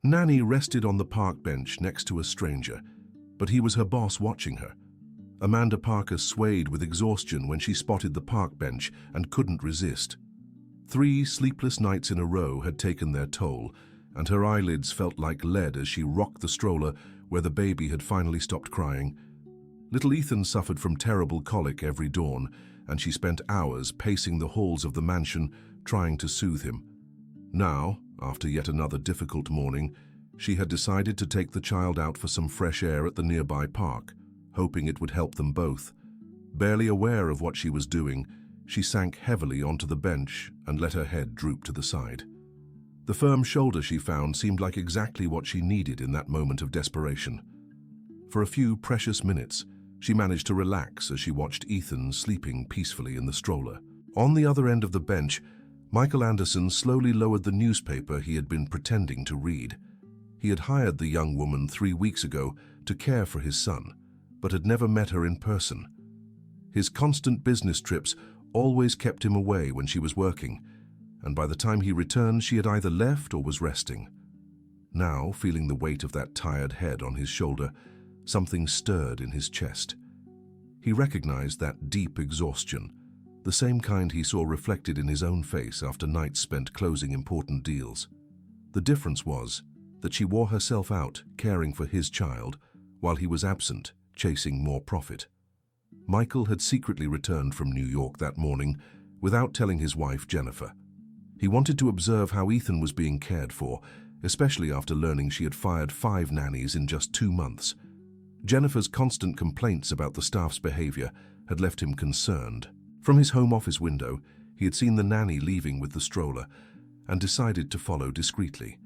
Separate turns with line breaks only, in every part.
Nanny rested on the park bench next to a stranger, but he was her boss watching her. Amanda Parker swayed with exhaustion when she spotted the park bench and couldn't resist. 3 sleepless nights in a row had taken their toll, and her eyelids felt like lead as she rocked the stroller where the baby had finally stopped crying. Little Ethan suffered from terrible colic every dawn, and she spent hours pacing the halls of the mansion trying to soothe him. Now, after yet another difficult morning, she had decided to take the child out for some fresh air at the nearby park, hoping it would help them both. Barely aware of what she was doing, she sank heavily onto the bench and let her head droop to the side. The firm shoulder she found seemed like exactly what she needed in that moment of desperation. For a few precious minutes, she managed to relax as she watched Ethan sleeping peacefully in the stroller. On the other end of the bench, Michael Anderson slowly lowered the newspaper he had been pretending to read. He had hired the young woman 3 weeks ago to care for his son, but had never met her in person. His constant business trips always kept him away when she was working, and by the time he returned, she had either left or was resting. Now, feeling the weight of that tired head on his shoulder, something stirred in his chest. He recognized that deep exhaustion, the same kind he saw reflected in his own face after nights spent closing important deals. The difference was that she wore herself out caring for his child while he was absent, chasing more profit. Michael had secretly returned from New York that morning without telling his wife, Jennifer. He wanted to observe how Ethan was being cared for, especially after learning she had fired 5 nannies in just 2 months. Jennifer's constant complaints about the staff's behavior had left him concerned. From his home office window, he had seen the nanny leaving with the stroller and decided to follow discreetly.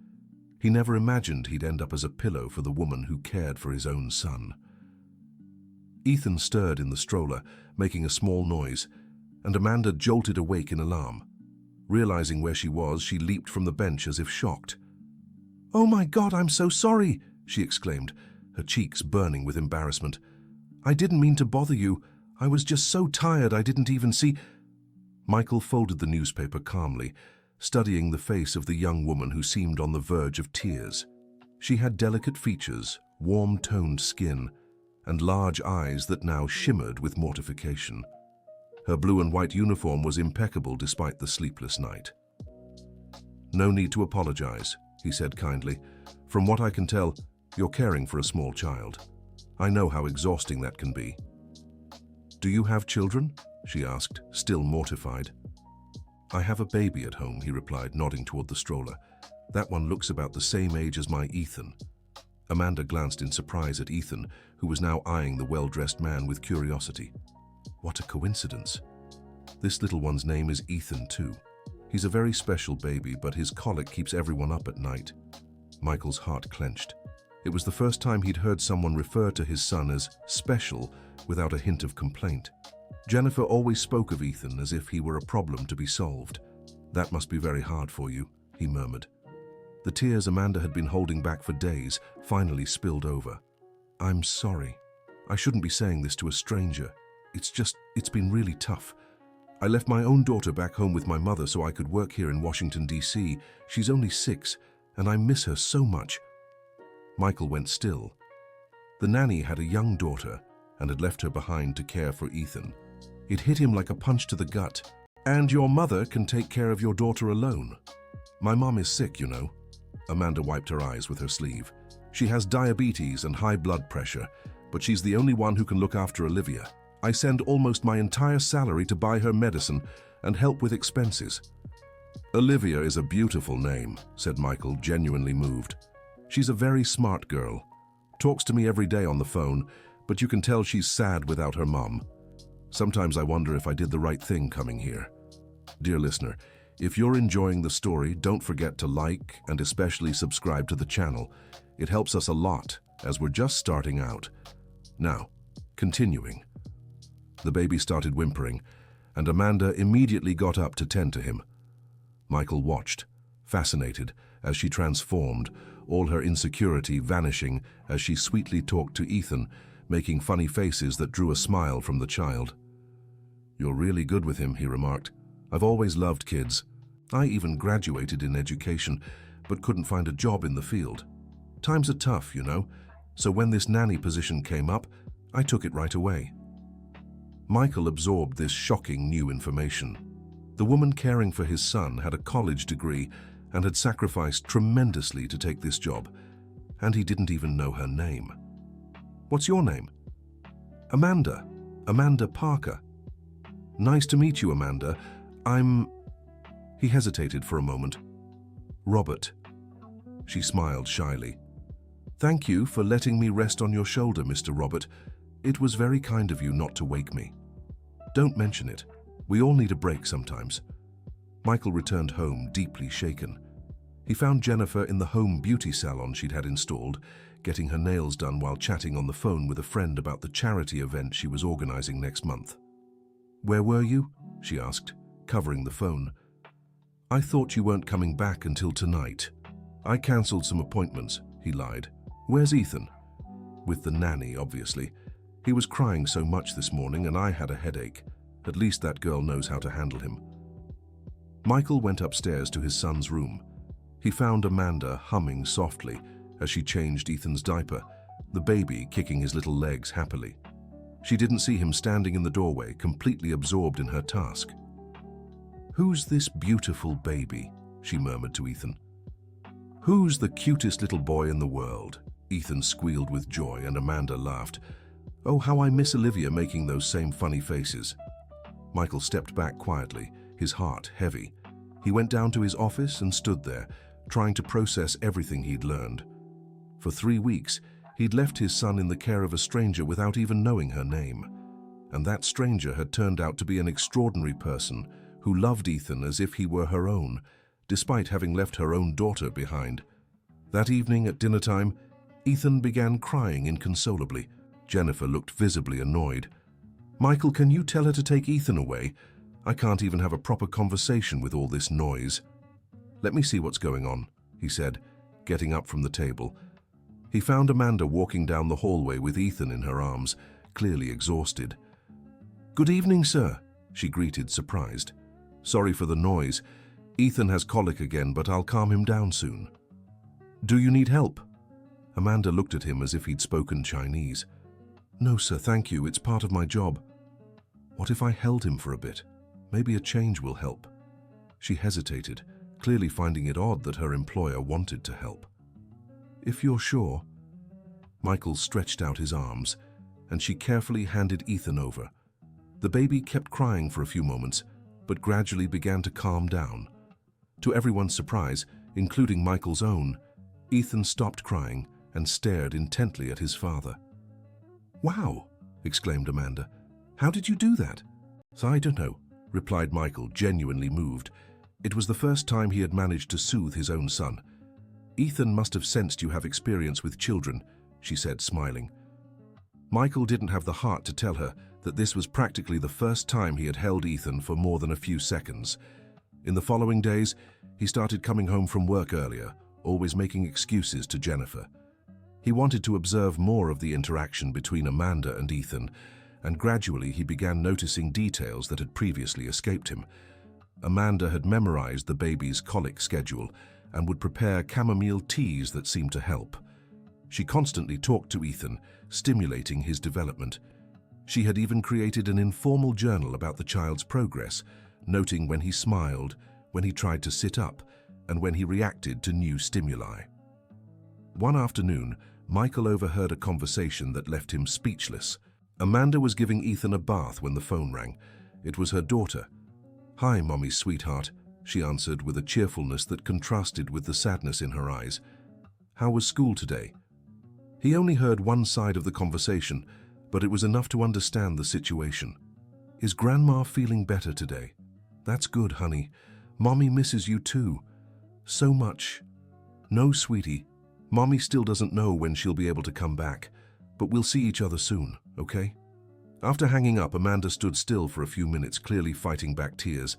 He never imagined he'd end up as a pillow for the woman who cared for his own son. Ethan stirred in the stroller, making a small noise, and Amanda jolted awake in alarm. Realizing where she was, she leaped from the bench as if shocked. "Oh my God, I'm so sorry," she exclaimed, her cheeks burning with embarrassment. "I didn't mean to bother you. I was just so tired I didn't even see—" Michael folded the newspaper calmly, studying the face of the young woman who seemed on the verge of tears. She had delicate features, warm-toned skin, and large eyes that now shimmered with mortification. Her blue and white uniform was impeccable despite the sleepless night. "No need to apologize," he said kindly. "From what I can tell, you're caring for a small child. I know how exhausting that can be." "Do you have children?" she asked, still mortified. "I have a baby at home," he replied, nodding toward the stroller. "That one looks about the same age as my Ethan." Amanda glanced in surprise at Ethan, who was now eyeing the well-dressed man with curiosity. What a coincidence. This little one's name is Ethan, too. He's a very special baby, but his colic keeps everyone up at night. Michael's heart clenched. It was the first time he'd heard someone refer to his son as special without a hint of complaint. Jennifer always spoke of Ethan as if he were a problem to be solved. "That must be very hard for you," he murmured. The tears Amanda had been holding back for days finally spilled over. "I'm sorry. I shouldn't be saying this to a stranger. It's been really tough. I left my own daughter back home with my mother so I could work here in Washington, D.C. She's only 6, and I miss her so much." Michael went still. The nanny had a young daughter and had left her behind to care for Ethan. It hit him like a punch to the gut. "And your mother can take care of your daughter alone?" "My mom is sick, you know." Amanda wiped her eyes with her sleeve. "She has diabetes and high blood pressure, but she's the only one who can look after Olivia. I send almost my entire salary to buy her medicine and help with expenses." "Olivia is a beautiful name," said Michael, genuinely moved. "She's a very smart girl. Talks to me every day on the phone, but you can tell she's sad without her mom. Sometimes I wonder if I did the right thing coming here." Dear listener, if you're enjoying the story, don't forget to like and especially subscribe to the channel. It helps us a lot as we're just starting out. Now, continuing. The baby started whimpering, and Amanda immediately got up to tend to him. Michael watched, fascinated, as she transformed, all her insecurity vanishing as she sweetly talked to Ethan, making funny faces that drew a smile from the child. "You're really good with him," he remarked. "I've always loved kids. I even graduated in education, but couldn't find a job in the field. Times are tough, you know, so when this nanny position came up, I took it right away. Michael absorbed this shocking new information. The woman caring for his son had a college degree and had sacrificed tremendously to take this job, and he didn't even know her name. "What's your name?" "Amanda. Amanda Parker." "Nice to meet you, Amanda. He hesitated for a moment. "Robert." She smiled shyly. "Thank you for letting me rest on your shoulder, Mr. Robert. It was very kind of you not to wake me." "Don't mention it. We all need a break sometimes." Michael returned home deeply shaken. He found Jennifer in the home beauty salon she'd had installed, getting her nails done while chatting on the phone with a friend about the charity event she was organizing next month. "Where were you?" she asked, covering the phone. "I thought you weren't coming back until tonight." "I cancelled some appointments," he lied. "Where's Ethan?" "With the nanny, obviously. He was crying so much this morning and I had a headache. At least that girl knows how to handle him." Michael went upstairs to his son's room. He found Amanda humming softly as she changed Ethan's diaper, the baby kicking his little legs happily. She didn't see him standing in the doorway, completely absorbed in her task. "Who's this beautiful baby?" she murmured to Ethan. "Who's the cutest little boy in the world?" Ethan squealed with joy and Amanda laughed. "Oh, how I miss Olivia making those same funny faces." Michael stepped back quietly, his heart heavy. He went down to his office and stood there, trying to process everything he'd learned. For 3 weeks, he'd left his son in the care of a stranger without even knowing her name. And that stranger had turned out to be an extraordinary person who loved Ethan as if he were her own, despite having left her own daughter behind. That evening at dinner time, Ethan began crying inconsolably. Jennifer looked visibly annoyed. "Michael, can you tell her to take Ethan away? I can't even have a proper conversation with all this noise." "Let me see what's going on," he said, getting up from the table. He found Amanda walking down the hallway with Ethan in her arms, clearly exhausted. "Good evening, sir," she greeted, surprised. "Sorry for the noise. Ethan has colic again, but I'll calm him down soon." "Do you need help?" Amanda looked at him as if he'd spoken Chinese. "No, sir, thank you. It's part of my job." "What if I held him for a bit? Maybe a change will help." She hesitated, clearly finding it odd that her employer wanted to help. "If you're sure." Michael stretched out his arms, and she carefully handed Ethan over. The baby kept crying for a few moments, but gradually began to calm down. To everyone's surprise, including Michael's own, Ethan stopped crying and stared intently at his father. "Wow!" exclaimed Amanda. "How did you do that?" "I don't know," replied Michael, genuinely moved. It was the first time he had managed to soothe his own son. "Ethan must have sensed you have experience with children," she said, smiling. Michael didn't have the heart to tell her that this was practically the first time he had held Ethan for more than a few seconds. In the following days, he started coming home from work earlier, always making excuses to Jennifer. He wanted to observe more of the interaction between Amanda and Ethan, and gradually he began noticing details that had previously escaped him. Amanda had memorized the baby's colic schedule and would prepare chamomile teas that seemed to help. She constantly talked to Ethan, stimulating his development. She had even created an informal journal about the child's progress, noting when he smiled, when he tried to sit up, and when he reacted to new stimuli. One afternoon, Michael overheard a conversation that left him speechless. Amanda was giving Ethan a bath when the phone rang. It was her daughter. "Hi, Mommy, sweetheart," she answered with a cheerfulness that contrasted with the sadness in her eyes. "How was school today?" He only heard one side of the conversation, but it was enough to understand the situation. "Is Grandma feeling better today?" "That's good, honey. Mommy misses you too. So much." "No, sweetie. Mommy still doesn't know when she'll be able to come back, but we'll see each other soon, okay?" After hanging up, Amanda stood still for a few minutes, clearly fighting back tears.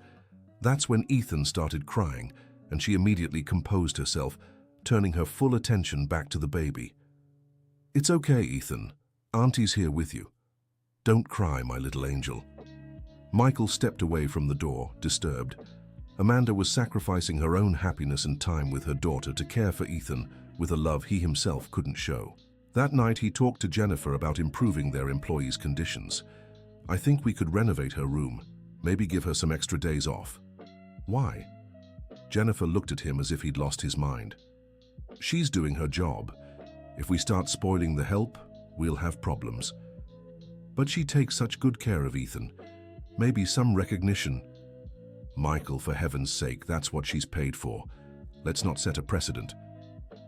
That's when Ethan started crying, and she immediately composed herself, turning her full attention back to the baby. "It's okay, Ethan. Auntie's here with you. Don't cry, my little angel." Michael stepped away from the door, disturbed. Amanda was sacrificing her own happiness and time with her daughter to care for Ethan with a love he himself couldn't show. That night, he talked to Jennifer about improving their employees' conditions. "I think we could renovate her room, maybe give her some extra days off." "Why?" Jennifer looked at him as if he'd lost his mind. "She's doing her job. If we start spoiling the help, we'll have problems. But she takes such good care of Ethan. Maybe some recognition." "Michael, for heaven's sake, that's what she's paid for. Let's not set a precedent."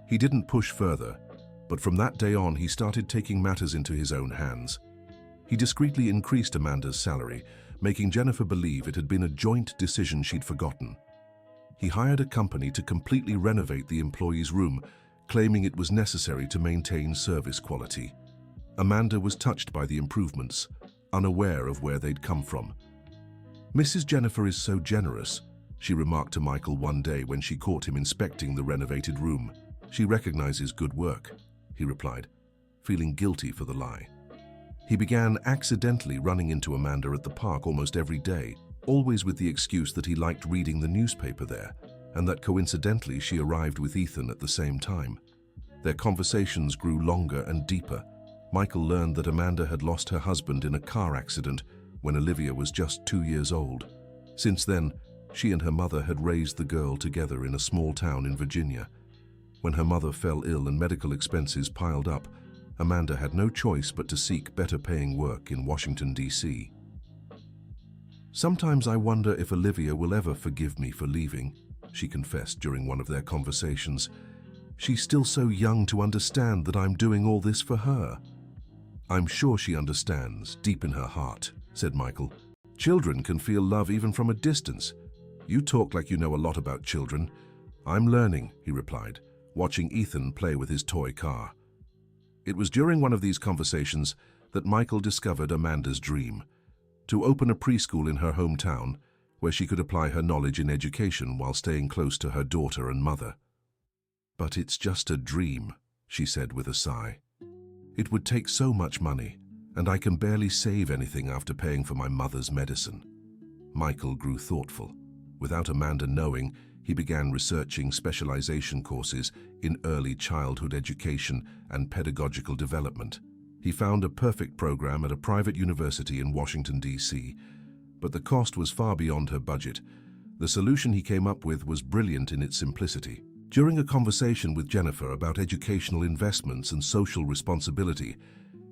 He didn't push further, but from that day on, he started taking matters into his own hands. He discreetly increased Amanda's salary, making Jennifer believe it had been a joint decision she'd forgotten. He hired a company to completely renovate the employee's room, claiming it was necessary to maintain service quality. Amanda was touched by the improvements, unaware of where they'd come from. "Mrs. Jennifer is so generous," she remarked to Michael one day when she caught him inspecting the renovated room. "She recognizes good work," he replied, feeling guilty for the lie. He began accidentally running into Amanda at the park almost every day, always with the excuse that he liked reading the newspaper there, and that coincidentally she arrived with Ethan at the same time. Their conversations grew longer and deeper. Michael learned that Amanda had lost her husband in a car accident when Olivia was just 2 years old. Since then, she and her mother had raised the girl together in a small town in Virginia. When her mother fell ill and medical expenses piled up, Amanda had no choice but to seek better-paying work in Washington, D.C. "Sometimes I wonder if Olivia will ever forgive me for leaving," she confessed during one of their conversations. "She's still so young to understand that I'm doing all this for her." "I'm sure she understands, deep in her heart," said Michael. "Children can feel love even from a distance. You talk like you know a lot about children." "I'm learning," he replied, watching Ethan play with his toy car. It was during one of these conversations that Michael discovered Amanda's dream: to open a preschool in her hometown where she could apply her knowledge in education while staying close to her daughter and mother. "But it's just a dream," she said with a sigh. "It would take so much money, and I can barely save anything after paying for my mother's medicine." Michael grew thoughtful. Without Amanda knowing, he began researching specialization courses in early childhood education and pedagogical development. He found a perfect program at a private university in Washington, D.C., but the cost was far beyond her budget. The solution he came up with was brilliant in its simplicity. During a conversation with Jennifer about educational investments and social responsibility,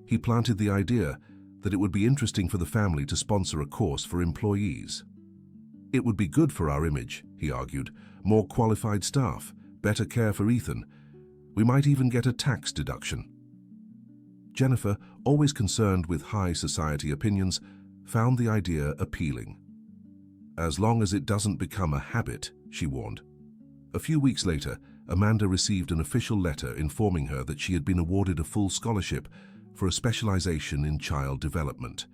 he planted the idea that it would be interesting for the family to sponsor a course for employees. "It would be good for our image," he argued. "More qualified staff, better care for Ethan. We might even get a tax deduction." Jennifer, always concerned with high society opinions, found the idea appealing. "As long as it doesn't become a habit," she warned. A few weeks later, Amanda received an official letter informing her that she had been awarded a full scholarship for a specialization in child development.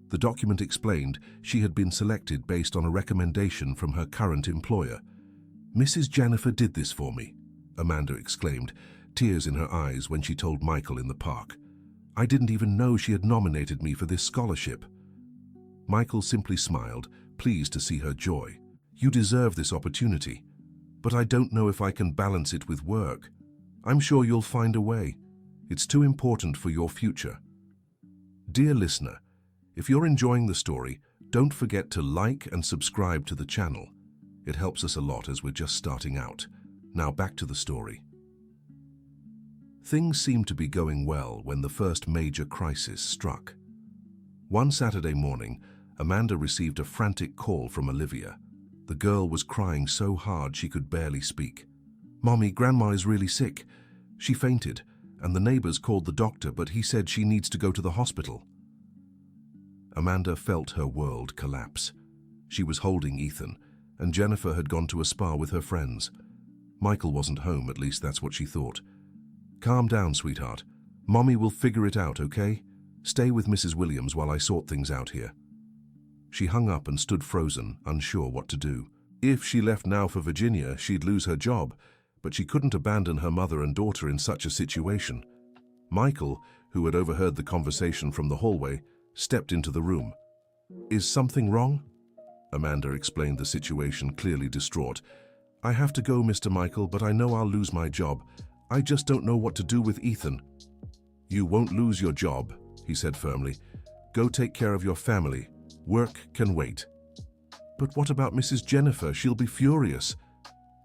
The document explained she had been selected based on a recommendation from her current employer. "Mrs. Jennifer did this for me," Amanda exclaimed, tears in her eyes when she told Michael in the park. "I didn't even know she had nominated me for this scholarship." Michael simply smiled, pleased to see her joy. "You deserve this opportunity, but I don't know if I can balance it with work. I'm sure you'll find a way. It's too important for your future." Dear listener, if you're enjoying the story, don't forget to like and subscribe to the channel. It helps us a lot as we're just starting out. Now back to the story. Things seemed to be going well when the first major crisis struck. One Saturday morning, Amanda received a frantic call from Olivia. The girl was crying so hard she could barely speak. "Mommy, Grandma is really sick. She fainted, and the neighbors called the doctor, but he said she needs to go to the hospital." Amanda felt her world collapse. She was holding Ethan, and Jennifer had gone to a spa with her friends. Michael wasn't home, at least that's what she thought. "Calm down, sweetheart. Mommy will figure it out, okay? Stay with Mrs. Williams while I sort things out here." She hung up and stood frozen, unsure what to do. If she left now for Virginia, she'd lose her job, but she couldn't abandon her mother and daughter in such a situation. Michael, who had overheard the conversation from the hallway, stepped into the room. "Is something wrong?" Amanda explained the situation, clearly distraught. "I have to go, Mr. Michael, but I know I'll lose my job. I just don't know what to do with Ethan." "You won't lose your job," he said firmly. "Go take care of your family. Work can wait." "But what about Mrs. Jennifer? She'll be furious."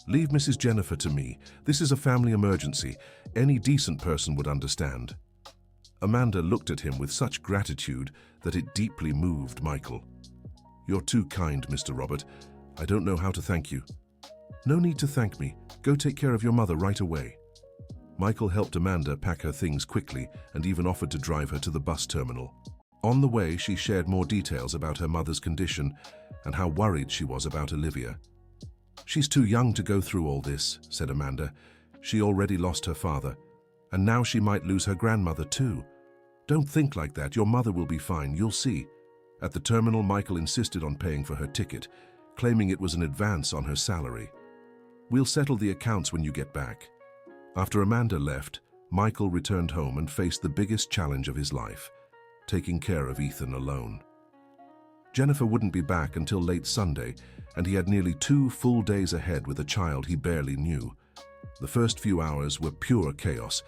"Leave Mrs. Jennifer to me. This is a family emergency. Any decent person would understand." Amanda looked at him with such gratitude that it deeply moved Michael. "You're too kind, Mr. Robert. I don't know how to thank you." "No need to thank me. Go take care of your mother right away." Michael helped Amanda pack her things quickly and even offered to drive her to the bus terminal. On the way, she shared more details about her mother's condition and how worried she was about Olivia. "She's too young to go through all this," said Amanda. "She already lost her father, and now she might lose her grandmother too. Don't think like that. Your mother will be fine, you'll see." At the terminal, Michael insisted on paying for her ticket, claiming it was an advance on her salary. "We'll settle the accounts when you get back." After Amanda left, Michael returned home and faced the biggest challenge of his life, taking care of Ethan alone. Jennifer wouldn't be back until late Sunday, and he had nearly 2 full days ahead with a child he barely knew. The first few hours were pure chaos.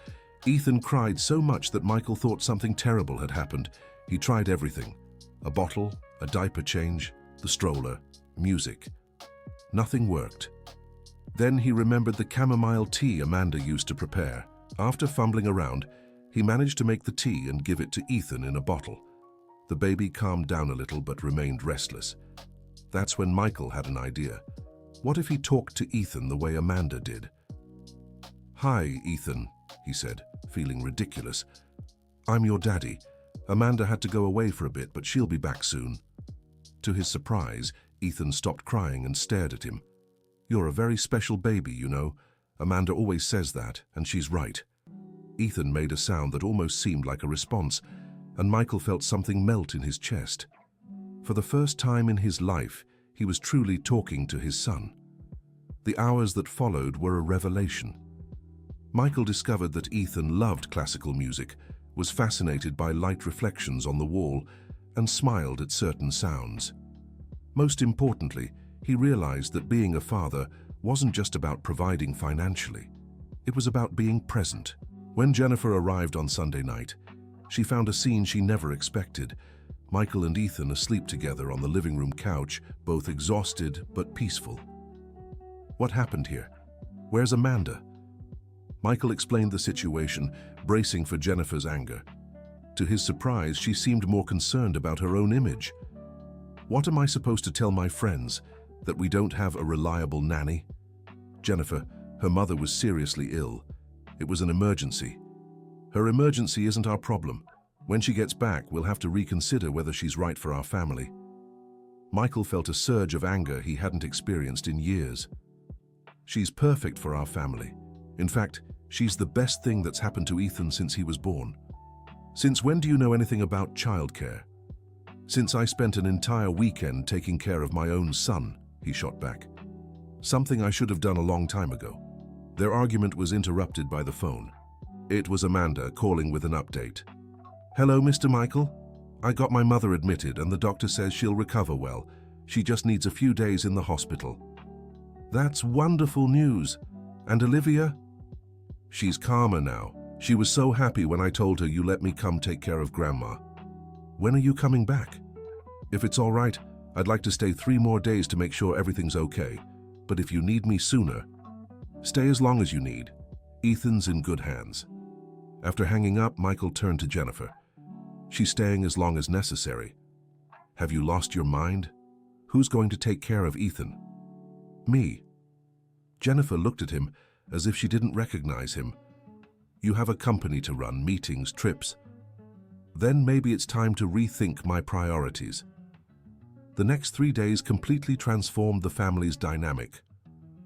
Ethan cried so much that Michael thought something terrible had happened. He tried everything: a bottle, a diaper change, the stroller, music. Nothing worked. Then he remembered the chamomile tea Amanda used to prepare. After fumbling around, he managed to make the tea and give it to Ethan in a bottle. The baby calmed down a little but remained restless. That's when Michael had an idea. What if he talked to Ethan the way Amanda did? "Hi, Ethan," he said, feeling ridiculous. "I'm your daddy. Amanda had to go away for a bit, but she'll be back soon." To his surprise, Ethan stopped crying and stared at him. "You're a very special baby, you know. Amanda always says that, and she's right." Ethan made a sound that almost seemed like a response, and Michael felt something melt in his chest. For the first time in his life, he was truly talking to his son. The hours that followed were a revelation. Michael discovered that Ethan loved classical music, was fascinated by light reflections on the wall, and smiled at certain sounds. Most importantly, he realized that being a father wasn't just about providing financially. It was about being present. When Jennifer arrived on Sunday night, she found a scene she never expected. Michael and Ethan asleep together on the living room couch, both exhausted but peaceful. "What happened here? Where's Amanda?" Michael explained the situation, bracing for Jennifer's anger. To his surprise, she seemed more concerned about her own image. "What am I supposed to tell my friends? That we don't have a reliable nanny?" "Jennifer, her mother was seriously ill. It was an emergency." "Her emergency isn't our problem. When she gets back, we'll have to reconsider whether she's right for our family." Michael felt a surge of anger he hadn't experienced in years. "She's perfect for our family. In fact, she's the best thing that's happened to Ethan since he was born." "Since when do you know anything about childcare?" "Since I spent an entire weekend taking care of my own son," he shot back. "Something I should have done a long time ago." Their argument was interrupted by the phone. It was Amanda calling with an update. "Hello, Mr. Michael. I got my mother admitted and the doctor says she'll recover well. She just needs a few days in the hospital." "That's wonderful news. And Olivia?" "She's calmer now. She was so happy when I told her you let me come take care of Grandma." "When are you coming back?" "If it's all right, I'd like to stay 3 more days to make sure everything's okay. But if you need me sooner, stay as long as you need. Ethan's in good hands." After hanging up, Michael turned to Jennifer. "She's staying as long as necessary." "Have you lost your mind? Who's going to take care of Ethan?" "Me." Jennifer looked at him as if she didn't recognize him. "You have a company to run, meetings, trips. Then maybe it's time to rethink my priorities." The next 3 days completely transformed the family's dynamic.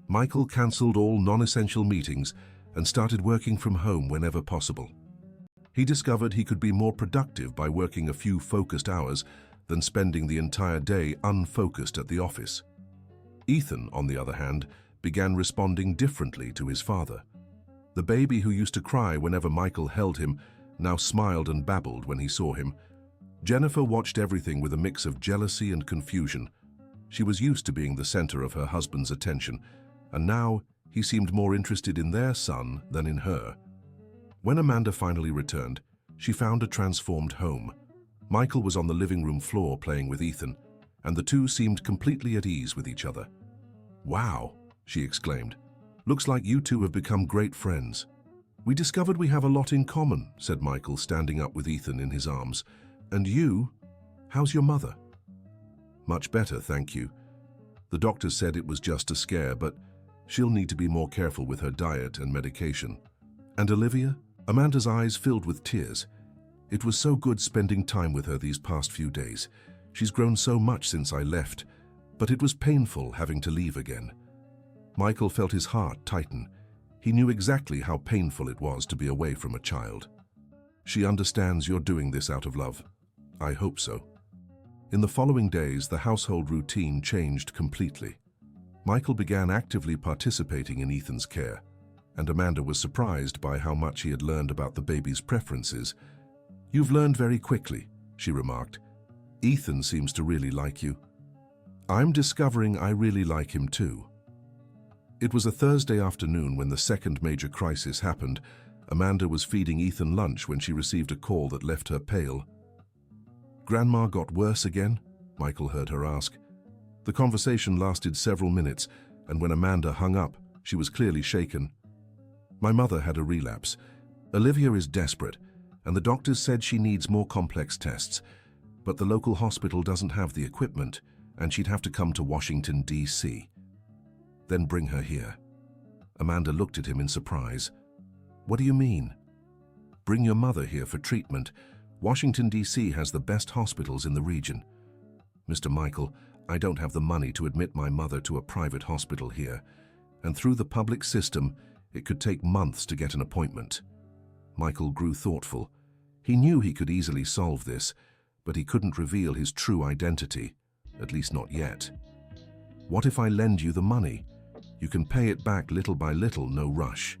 Michael cancelled all non-essential meetings and started working from home whenever possible. He discovered he could be more productive by working a few focused hours than spending the entire day unfocused at the office. Ethan, on the other hand, began responding differently to his father. The baby who used to cry whenever Michael held him now smiled and babbled when he saw him. Jennifer watched everything with a mix of jealousy and confusion. She was used to being the center of her husband's attention, and now he seemed more interested in their son than in her. When Amanda finally returned, she found a transformed home. Michael was on the living room floor playing with Ethan, and the two seemed completely at ease with each other. "Wow," she exclaimed. "Looks like you two have become great friends." "We discovered we have a lot in common," said Michael, standing up with Ethan in his arms. "And you? How's your mother?" "Much better, thank you. The doctor said it was just a scare, but she'll need to be more careful with her diet and medication." "And Olivia?" Amanda's eyes filled with tears. "It was so good spending time with her these past few days. She's grown so much since I left, but it was painful having to leave again." Michael felt his heart tighten. He knew exactly how painful it was to be away from a child. "She understands you're doing this out of love." "I hope so." In the following days, the household routine changed completely. Michael began actively participating in Ethan's care, and Amanda was surprised by how much he had learned about the baby's preferences. "You've learned very quickly," she remarked. "Ethan seems to really like you." "I'm discovering I really like him too." It was a Thursday afternoon when the second major crisis happened. Amanda was feeding Ethan lunch when she received a call that left her pale. "Grandma got worse again?" Michael heard her ask. The conversation lasted several minutes, and when Amanda hung up, she was clearly shaken. "My mother had a relapse. Olivia is desperate, and the doctors said she needs more complex tests, but the local hospital doesn't have the equipment, and she'd have to come to Washington, D.C. Then bring her here." Amanda looked at him in surprise. "What do you mean?" "Bring your mother here for treatment. Washington, D.C. has the best hospitals in the region." "Mr. Michael, I don't have the money to admit my mother to a private hospital here, and through the public system, it could take months to get an appointment." Michael grew thoughtful. He knew he could easily solve this, but he couldn't reveal his true identity, at least not yet. "What if I lend you the money? You can pay it back little by little, no rush."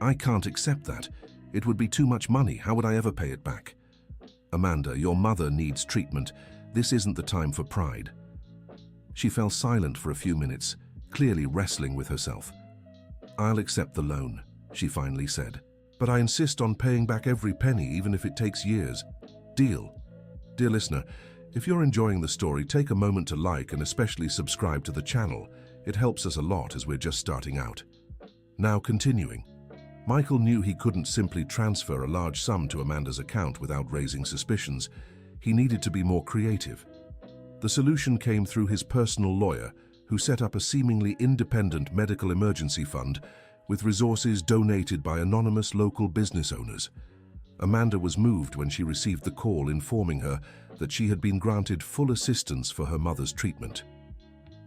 "I can't accept that. It would be too much money. How would I ever pay it back?" "Amanda, your mother needs treatment. This isn't the time for pride." She fell silent for a few minutes, clearly wrestling with herself. "I'll accept the loan," she finally said. "But I insist on paying back every penny, even if it takes years. Deal?" Dear listener, if you're enjoying the story, take a moment to like and especially subscribe to the channel. It helps us a lot as we're just starting out. Now continuing. Michael knew he couldn't simply transfer a large sum to Amanda's account without raising suspicions. He needed to be more creative. The solution came through his personal lawyer, who set up a seemingly independent medical emergency fund with resources donated by anonymous local business owners. Amanda was moved when she received the call informing her that she had been granted full assistance for her mother's treatment.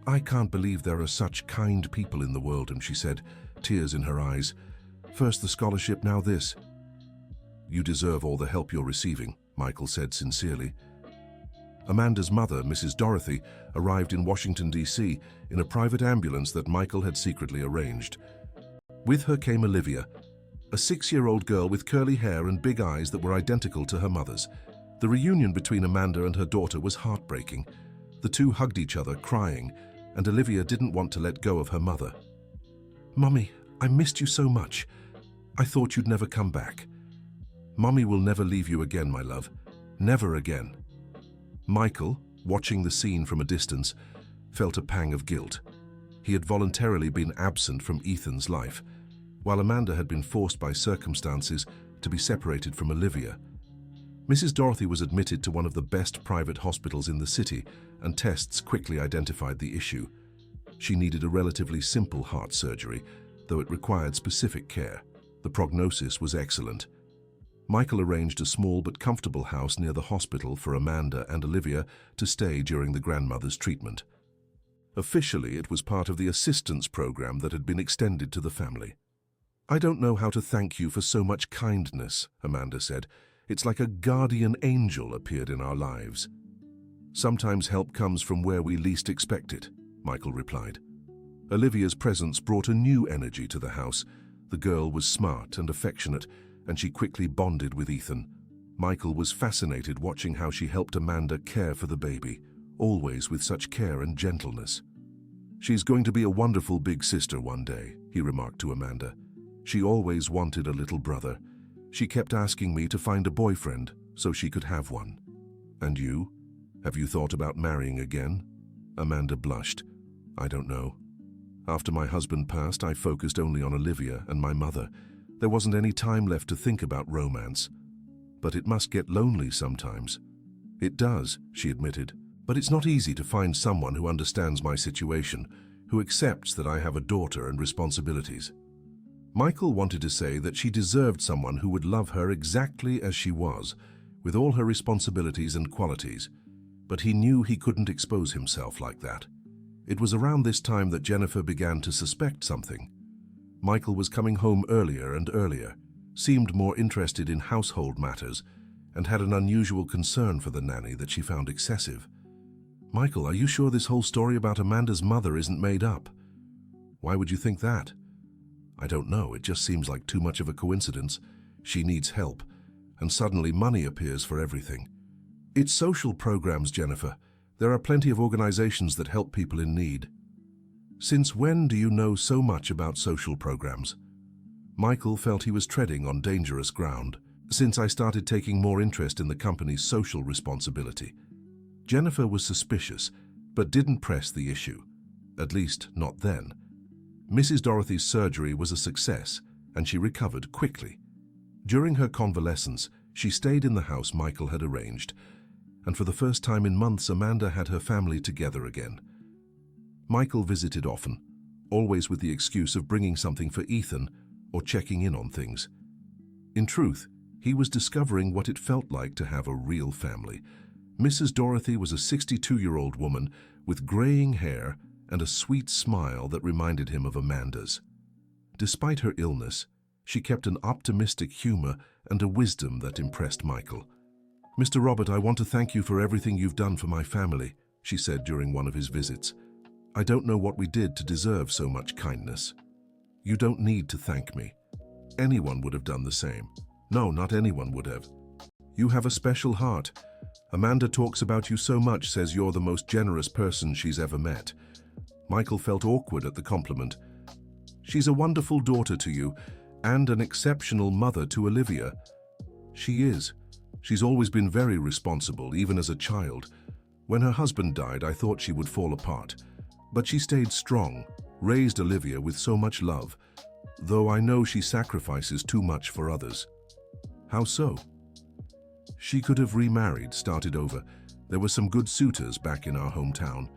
"I can't believe there are such kind people in the world," and she said, tears in her eyes. "First the scholarship, now this." "You deserve all the help you're receiving," Michael said sincerely. Amanda's mother, Mrs. Dorothy, arrived in Washington, D.C. in a private ambulance that Michael had secretly arranged. With her came Olivia, a 6-year-old girl with curly hair and big eyes that were identical to her mother's. The reunion between Amanda and her daughter was heartbreaking. The two hugged each other, crying, and Olivia didn't want to let go of her mother. "Mummy, I missed you so much. I thought you'd never come back." "Mummy will never leave you again, my love. Never again." Michael, watching the scene from a distance, felt a pang of guilt. He had voluntarily been absent from Ethan's life, while Amanda had been forced by circumstances to be separated from Olivia. Mrs. Dorothy was admitted to one of the best private hospitals in the city, and tests quickly identified the issue. She needed a relatively simple heart surgery, though it required specific care. The prognosis was excellent. Michael arranged a small but comfortable house near the hospital for Amanda and Olivia to stay during the grandmother's treatment. Officially, it was part of the assistance program that had been extended to the family. "I don't know how to thank you for so much kindness," Amanda said. "It's like a guardian angel appeared in our lives." "Sometimes help comes from where we least expect it," Michael replied. Olivia's presence brought a new energy to the house. The girl was smart and affectionate, and she quickly bonded with Ethan. Michael was fascinated watching how she helped Amanda care for the baby, always with such care and gentleness. "She's going to be a wonderful big sister one day," he remarked to Amanda. "She always wanted a little brother. She kept asking me to find a boyfriend so she could have one." "And you? Have you thought about marrying again?" Amanda blushed. "I don't know. After my husband passed, I focused only on Olivia and my mother. There wasn't any time left to think about romance. But it must get lonely sometimes." "It does," she admitted. "But it's not easy to find someone who understands my situation, who accepts that I have a daughter and responsibilities." Michael wanted to say that she deserved someone who would love her exactly as she was, with all her responsibilities and qualities, but he knew he couldn't expose himself like that. It was around this time that Jennifer began to suspect something. Michael was coming home earlier and earlier, seemed more interested in household matters, and had an unusual concern for the nanny that she found excessive. "Michael, are you sure this whole story about Amanda's mother isn't made up?" "Why would you think that?" "I don't know, it just seems like too much of a coincidence. She needs help, and suddenly money appears for everything." "It's social programs, Jennifer. There are plenty of organizations that help people in need." "Since when do you know so much about social programs?" Michael felt he was treading on dangerous ground. "Since I started taking more interest in the company's social responsibility." Jennifer was suspicious, but didn't press the issue. At least, not then. Mrs. Dorothy's surgery was a success, and she recovered quickly. During her convalescence, she stayed in the house Michael had arranged, and for the first time in months, Amanda had her family together again. Michael visited often, always with the excuse of bringing something for Ethan or checking in on things. In truth, he was discovering what it felt like to have a real family. Mrs. Dorothy was a 62-year-old woman with graying hair and a sweet smile that reminded him of Amanda's. Despite her illness, she kept an optimistic humor and a wisdom that impressed Michael. "Mr. Robert, I want to thank you for everything you've done for my family," she said during one of his visits. "I don't know what we did to deserve so much kindness." "You don't need to thank me. Anyone would have done the same." "No, not anyone would have. You have a special heart. Amanda talks about you so much, says you're the most generous person she's ever met." Michael felt awkward at the compliment. "She's a wonderful daughter to you, and an exceptional mother to Olivia." "She is. She's always been very responsible, even as a child. When her husband died, I thought she would fall apart. But she stayed strong, raised Olivia with so much love, though I know she sacrifices too much for others." "How so?" "She could have remarried, started over. There were some good suitors back in our hometown.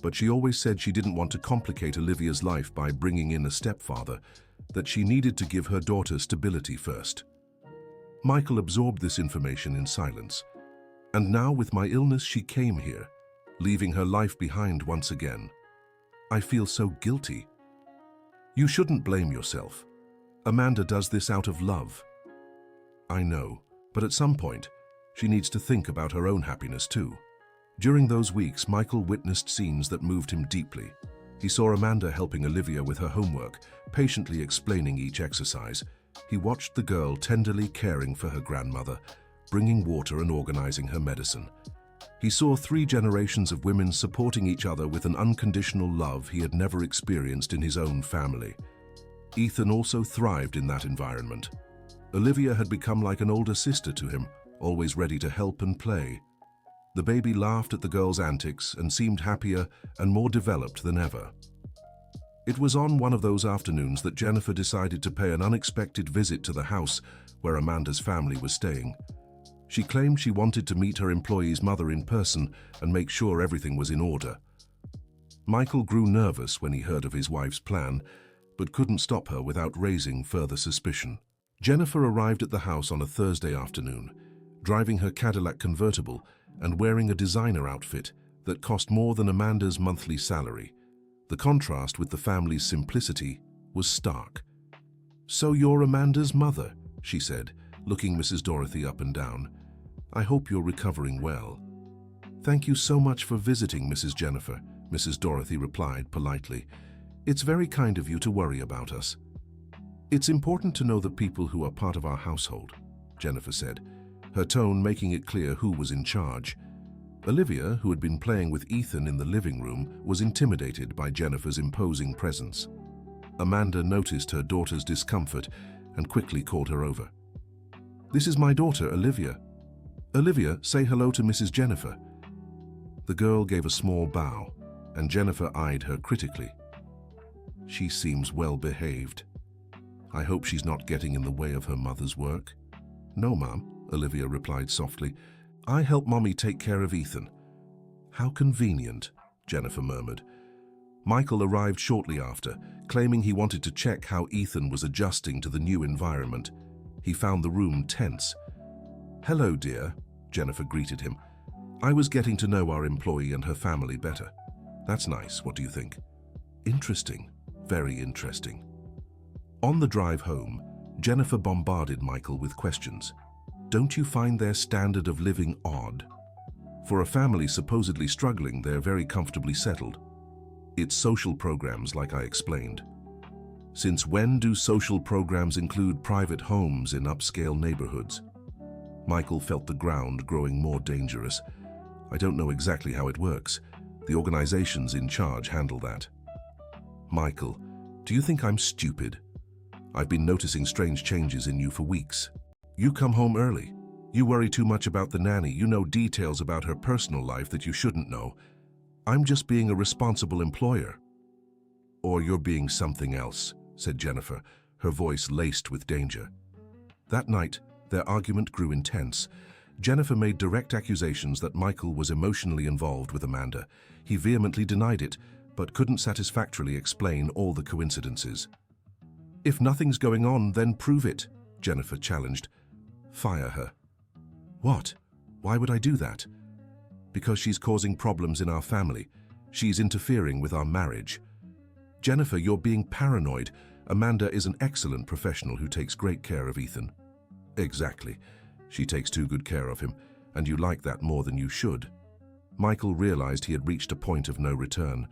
But she always said she didn't want to complicate Olivia's life by bringing in a stepfather, that she needed to give her daughter stability first." Michael absorbed this information in silence. "And now, with my illness, she came here, leaving her life behind once again. I feel so guilty." "You shouldn't blame yourself. Amanda does this out of love." "I know, but at some point, she needs to think about her own happiness too." During those weeks, Michael witnessed scenes that moved him deeply. He saw Amanda helping Olivia with her homework, patiently explaining each exercise. He watched the girl tenderly caring for her grandmother, bringing water and organizing her medicine. He saw 3 generations of women supporting each other with an unconditional love he had never experienced in his own family. Ethan also thrived in that environment. Olivia had become like an older sister to him, always ready to help and play. The baby laughed at the girl's antics and seemed happier and more developed than ever. It was on one of those afternoons that Jennifer decided to pay an unexpected visit to the house where Amanda's family was staying. She claimed she wanted to meet her employee's mother in person and make sure everything was in order. Michael grew nervous when he heard of his wife's plan, but couldn't stop her without raising further suspicion. Jennifer arrived at the house on a Thursday afternoon, driving her Cadillac convertible and wearing a designer outfit that cost more than Amanda's monthly salary. The contrast with the family's simplicity was stark. "So you're Amanda's mother," she said, looking Mrs. Dorothy up and down. "I hope you're recovering well." "Thank you so much for visiting, Mrs. Jennifer," Mrs. Dorothy replied politely. "It's very kind of you to worry about us." "It's important to know the people who are part of our household," Jennifer said, her tone making it clear who was in charge. Olivia, who had been playing with Ethan in the living room, was intimidated by Jennifer's imposing presence. Amanda noticed her daughter's discomfort and quickly called her over. "This is my daughter, Olivia. Olivia, say hello to Mrs. Jennifer." The girl gave a small bow, and Jennifer eyed her critically. "She seems well behaved. I hope she's not getting in the way of her mother's work." "No, Mom," Olivia replied softly. "I help Mommy take care of Ethan." "How convenient," Jennifer murmured. Michael arrived shortly after, claiming he wanted to check how Ethan was adjusting to the new environment. He found the room tense. "Hello, dear," Jennifer greeted him. "I was getting to know our employee and her family better." "That's nice. What do you think?" "Interesting. Very interesting." On the drive home, Jennifer bombarded Michael with questions. "Don't you find their standard of living odd? For a family supposedly struggling, they're very comfortably settled. It's social programs, like I explained." "Since when do social programs include private homes in upscale neighborhoods?" Michael felt the ground growing more dangerous. "I don't know exactly how it works. The organizations in charge handle that." "Michael, do you think I'm stupid? I've been noticing strange changes in you for weeks. You come home early. You worry too much about the nanny. You know details about her personal life that you shouldn't know. I'm just being a responsible employer." "Or you're being something else," said Jennifer, her voice laced with danger. That night, their argument grew intense. Jennifer made direct accusations that Michael was emotionally involved with Amanda. He vehemently denied it, but couldn't satisfactorily explain all the coincidences. "If nothing's going on, then prove it," Jennifer challenged. "Fire her." "What? Why would I do that?" "Because she's causing problems in our family. She's interfering with our marriage." "Jennifer, you're being paranoid. Amanda is an excellent professional who takes great care of Ethan." "Exactly. She takes too good care of him, and you like that more than you should." Michael realized he had reached a point of no return.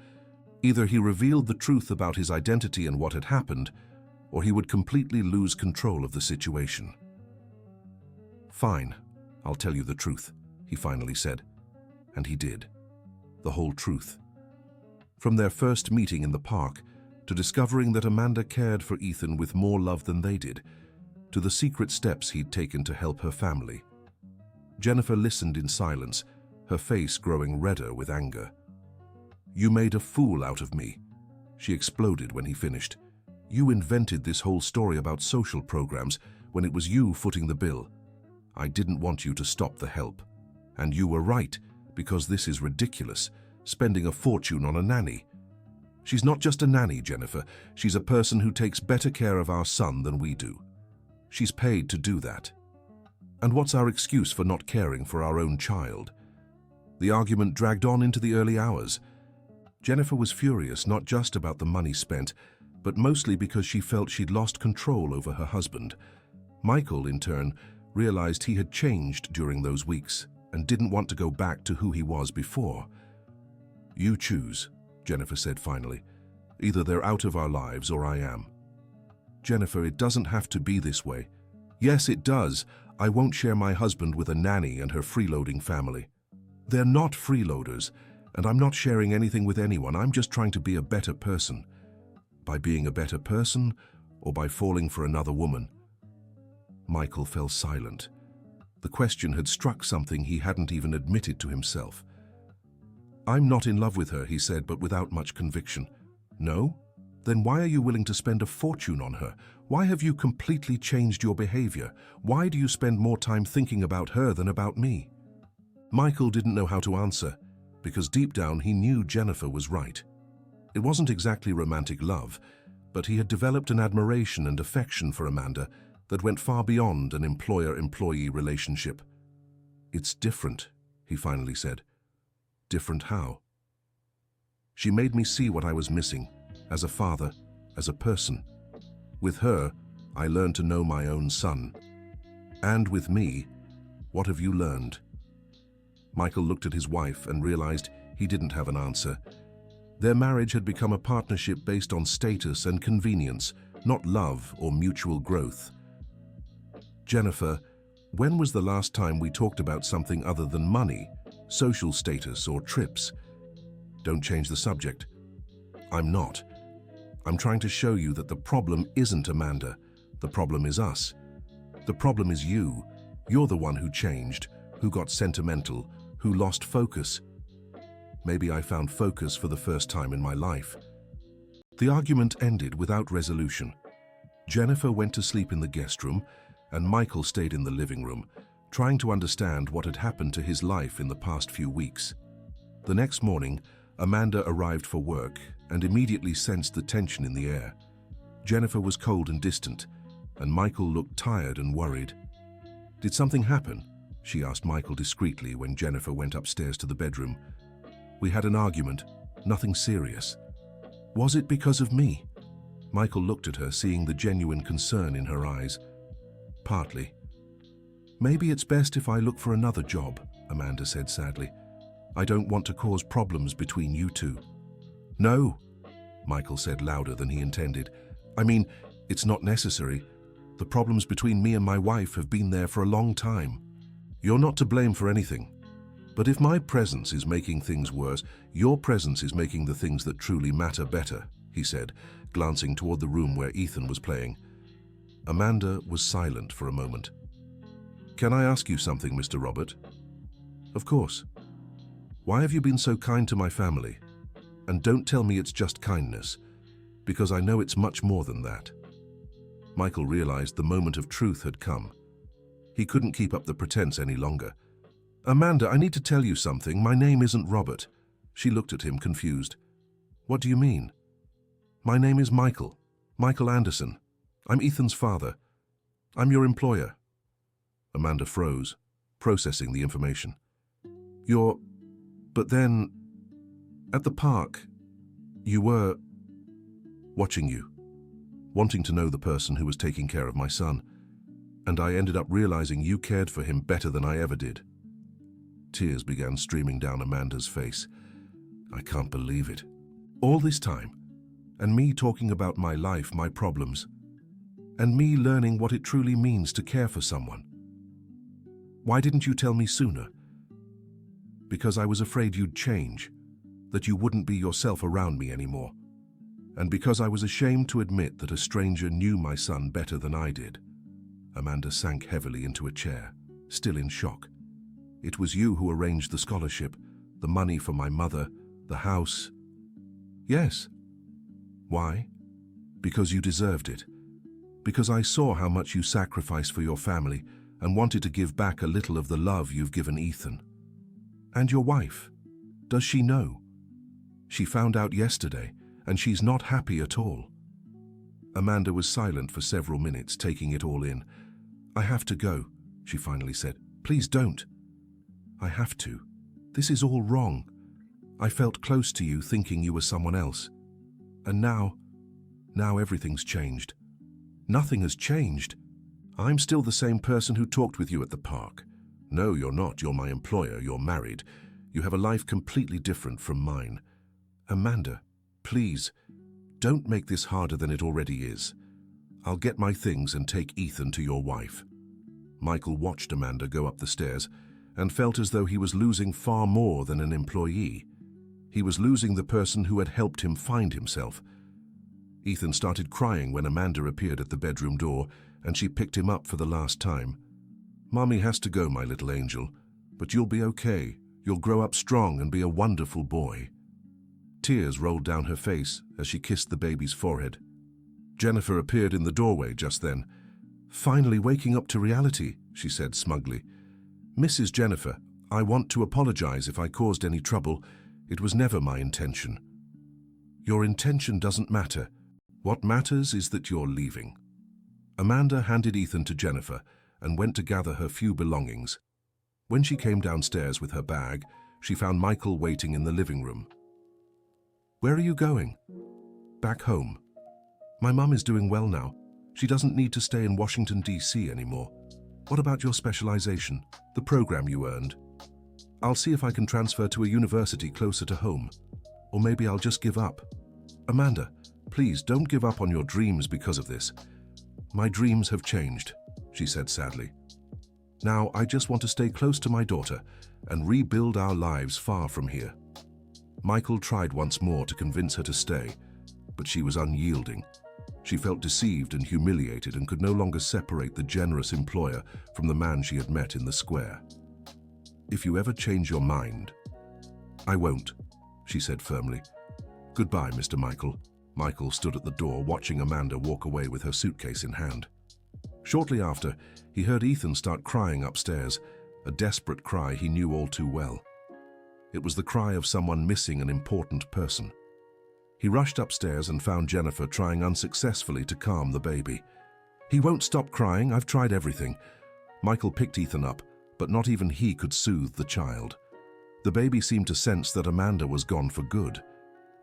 Either he revealed the truth about his identity and what had happened, or he would completely lose control of the situation. "Fine, I'll tell you the truth," he finally said. And he did. The whole truth. From their first meeting in the park, to discovering that Amanda cared for Ethan with more love than they did, to the secret steps he'd taken to help her family. Jennifer listened in silence, her face growing redder with anger. "You made a fool out of me," she exploded when he finished. "You invented this whole story about social programs when it was you footing the bill. I didn't want you to stop the help. And you were right, because this is ridiculous, spending a fortune on a nanny. She's not just a nanny, Jennifer. She's a person who takes better care of our son than we do. She's paid to do that. And what's our excuse for not caring for our own child?" The argument dragged on into the early hours. Jennifer was furious not just about the money spent, but mostly because she felt she'd lost control over her husband. Michael, in turn, realized he had changed during those weeks and didn't want to go back to who he was before. "You choose," Jennifer said finally. "Either they're out of our lives or I am." "Jennifer, it doesn't have to be this way." "Yes, it does. I won't share my husband with a nanny and her freeloading family." "They're not freeloaders, and I'm not sharing anything with anyone. I'm just trying to be a better person." "By being a better person, or by falling for another woman?" Michael fell silent. The question had struck something he hadn't even admitted to himself. "I'm not in love with her," he said, but without much conviction. "No? Then why are you willing to spend a fortune on her? Why have you completely changed your behavior? Why do you spend more time thinking about her than about me?" Michael didn't know how to answer, because deep down he knew Jennifer was right. It wasn't exactly romantic love, but he had developed an admiration and affection for Amanda that went far beyond an employer-employee relationship. "It's different," he finally said. "Different how?" "She made me see what I was missing, as a father, as a person. With her, I learned to know my own son. And with me, what have you learned?" Michael looked at his wife and realized he didn't have an answer. Their marriage had become a partnership based on status and convenience, not love or mutual growth. "Jennifer, when was the last time we talked about something other than money?" social status, or trips. Don't change the subject. I'm not. I'm trying to show you that the problem isn't Amanda. The problem is us. The problem is you. You're the one who changed, who got sentimental, who lost focus. Maybe I found focus for the first time in my life. The argument ended without resolution. Jennifer went to sleep in the guest room, and Michael stayed in the living room, trying to understand what had happened to his life in the past few weeks. The next morning, Amanda arrived for work and immediately sensed the tension in the air. Jennifer was cold and distant, and Michael looked tired and worried. "Did something happen?" she asked Michael discreetly when Jennifer went upstairs to the bedroom. "We had an argument, nothing serious." "Was it because of me?" Michael looked at her, seeing the genuine concern in her eyes. "Partly." "Maybe it's best if I look for another job," Amanda said sadly. "I don't want to cause problems between you two." "No," Michael said louder than he intended. "I mean, it's not necessary. The problems between me and my wife have been there for a long time. You're not to blame for anything. But if my presence is making things worse, your presence is making the things that truly matter better," he said, glancing toward the room where Ethan was playing. Amanda was silent for a moment. "Can I ask you something, Mr. Robert?" "Of course." "Why have you been so kind to my family? And don't tell me it's just kindness, because I know it's much more than that." Michael realized the moment of truth had come. He couldn't keep up the pretense any longer. "Amanda, I need to tell you something. My name isn't Robert." She looked at him, confused. "What do you mean?" "My name is Michael. Michael Anderson. I'm Ethan's father. I'm your employer." Amanda froze, processing the information. But then, at the park, you were watching you, wanting to know the person who was taking care of my son, and I ended up realizing you cared for him better than I ever did." Tears began streaming down Amanda's face. "I can't believe it. All this time, and me talking about my life, my problems, and me learning what it truly means to care for someone. Why didn't you tell me sooner?" "Because I was afraid you'd change, that you wouldn't be yourself around me anymore. And because I was ashamed to admit that a stranger knew my son better than I did." Amanda sank heavily into a chair, still in shock. "It was you who arranged the scholarship, the money for my mother, the house." "Yes." "Why?" "Because you deserved it. Because I saw how much you sacrificed for your family and wanted to give back a little of the love you've given Ethan." "And your wife? Does she know?" "She found out yesterday, and she's not happy at all." Amanda was silent for several minutes, taking it all in. "I have to go," she finally said. "Please don't." "I have to. This is all wrong. I felt close to you, thinking you were someone else. And now everything's changed." "Nothing has changed. I'm still the same person who talked with you at the park." "No, you're not. You're my employer. You're married. You have a life completely different from mine." "Amanda, please, don't make this harder than it already is. I'll get my things and take Ethan to your wife." Michael watched Amanda go up the stairs and felt as though he was losing far more than an employee. He was losing the person who had helped him find himself. Ethan started crying when Amanda appeared at the bedroom door, and she picked him up for the last time. "Mommy has to go, my little angel, but you'll be okay. You'll grow up strong and be a wonderful boy." Tears rolled down her face as she kissed the baby's forehead. Jennifer appeared in the doorway just then. "Finally waking up to reality," she said smugly. "Mrs. Jennifer, I want to apologize if I caused any trouble. It was never my intention." "Your intention doesn't matter. What matters is that you're leaving." Amanda handed Ethan to Jennifer and went to gather her few belongings. When she came downstairs with her bag, she found Michael waiting in the living room. "Where are you going?" "Back home. My mum is doing well now. She doesn't need to stay in Washington, D.C. anymore." "What about your specialization, the program you earned?" "I'll see if I can transfer to a university closer to home. Or maybe I'll just give up." "Amanda, please don't give up on your dreams because of this." "My dreams have changed," she said sadly. Now I just want to stay close to my daughter and rebuild our lives far from here." Michael tried once more to convince her to stay, but she was unyielding. She felt deceived and humiliated and could no longer separate the generous employer from the man she had met in the square. "If you ever change your mind—" "I won't," she said firmly. "Goodbye, Mr. Michael." Michael stood at the door watching Amanda walk away with her suitcase in hand. Shortly after, he heard Ethan start crying upstairs, a desperate cry he knew all too well. It was the cry of someone missing an important person. He rushed upstairs and found Jennifer trying unsuccessfully to calm the baby. "He won't stop crying, I've tried everything." Michael picked Ethan up, but not even he could soothe the child. The baby seemed to sense that Amanda was gone for good.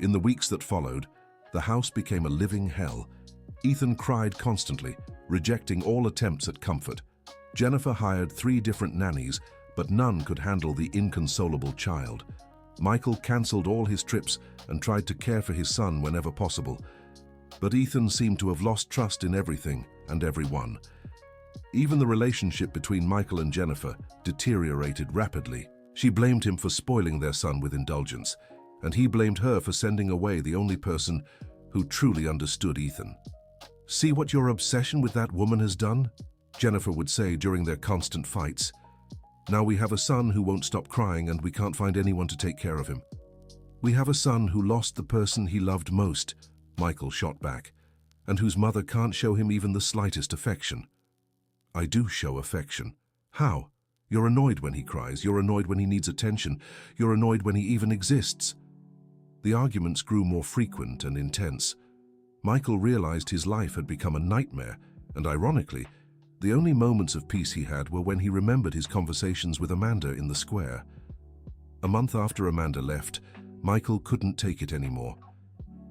In the weeks that followed, the house became a living hell. Ethan cried constantly, rejecting all attempts at comfort. Jennifer hired 3 different nannies, but none could handle the inconsolable child. Michael cancelled all his trips and tried to care for his son whenever possible. But Ethan seemed to have lost trust in everything and everyone. Even the relationship between Michael and Jennifer deteriorated rapidly. She blamed him for spoiling their son with indulgence, and he blamed her for sending away the only person who truly understood Ethan. "See what your obsession with that woman has done?" Jennifer would say during their constant fights. "Now we have a son who won't stop crying and we can't find anyone to take care of him. We have a son who lost the person he loved most," Michael shot back, "and whose mother can't show him even the slightest affection." "I do show affection." "How? You're annoyed when he cries, you're annoyed when he needs attention, you're annoyed when he even exists." The arguments grew more frequent and intense. Michael realized his life had become a nightmare, and ironically, the only moments of peace he had were when he remembered his conversations with Amanda in the square. A month after Amanda left, Michael couldn't take it anymore.